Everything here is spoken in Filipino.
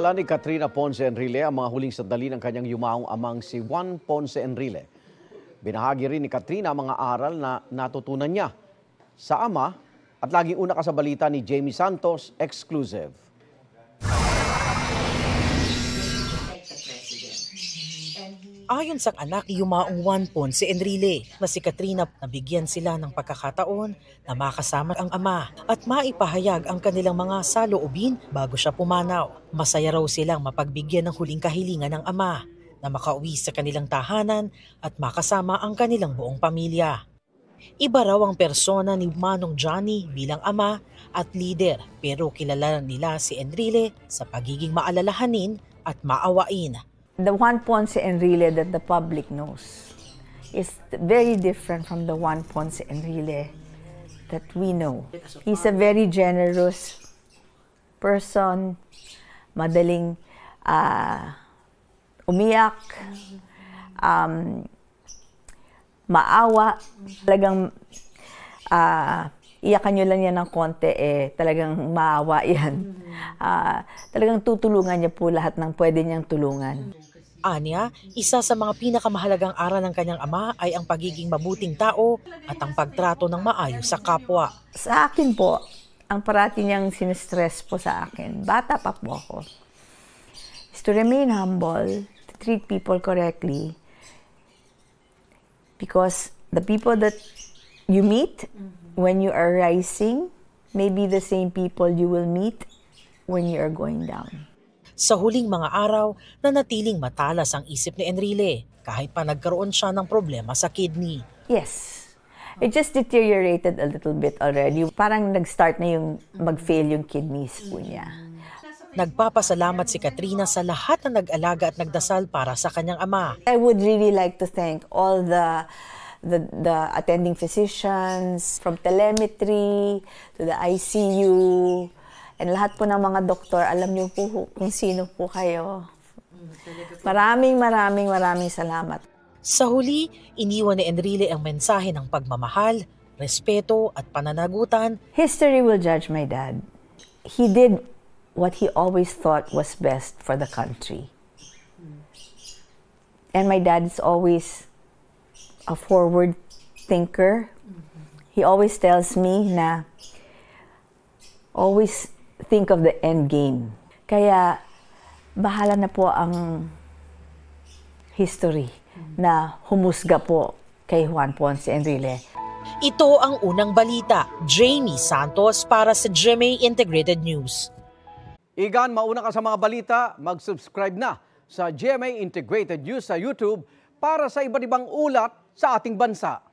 Dinala ni Katrina Ponce Enrile ang mga huling sandali ng kanyang yumaong amang si Juan Ponce Enrile. Binahagi rin ni Katrina ang mga aral na natutunan niya sa ama at laging una ka sa balita ni Jamie Santos, exclusive. Ayon sa anak ni yumaong Juan Ponce Enrile na si Katrina, nabigyan sila ng pagkakataon na makasama ang ama at maipahayag ang kanilang mga saloobin bago siya pumanaw. Masaya raw silang mapagbigyan ng huling kahilingan ng ama na makauwi sa kanilang tahanan at makasama ang kanilang buong pamilya. Iba raw ang persona ni Manong Johnny bilang ama at leader, pero kilala nila si Enrile sa pagiging maalalahanin at maawain. The Juan Ponce Enrile that the public knows is very different from the Juan Ponce Enrile that we know. He's a very generous person, madaling umiyak, maawa, talagang iyakan nyo lang yan ng konti, talagang maawa yan. Talagang tutulungan niya po lahat ng pwede niyang tulungan. Anya, isa sa mga pinakamahalagang aral ng kanyang ama ay ang pagiging mabuting tao at ang pagtrato ng maayos sa kapwa. Sa akin po, ang parati niyang sinistress po sa akin, bata pa po ako, is to remain humble, to treat people correctly, because the people that you meet when you are rising may be the same people you will meet when you are going down. Sa huling mga araw, nanatiling matalas ang isip ni Enrile kahit pa nagkaroon siya ng problema sa kidney. Yes. It just deteriorated a little bit already. Parang nag-start na yung mag-fail yung kidneys po niya. Nagpapasalamat si Katrina sa lahat na nag-alaga at nagdasal para sa kanyang ama. I would really like to thank all the attending physicians, from telemetry to the ICU, and lahat po ng mga doktor. Alam niyo po kung sino po kayo. Maraming salamat. Sa huli, iniwan ni Enrile ang mensahe ng pagmamahal, respeto at pananagutan. History will judge my dad. He did what he always thought was best for the country. And my dad is always a forward thinker. He always tells me na always think of the end game. Kaya bahala na po ang history na humusga po kay Juan Ponce Enrile. Ito ang unang balita. Jamie Santos para sa GMA Integrated News. Igan, mauna ka sa mga balita, mag-subscribe na sa GMA Integrated News sa YouTube para sa iba't ibang ulat sa ating bansa.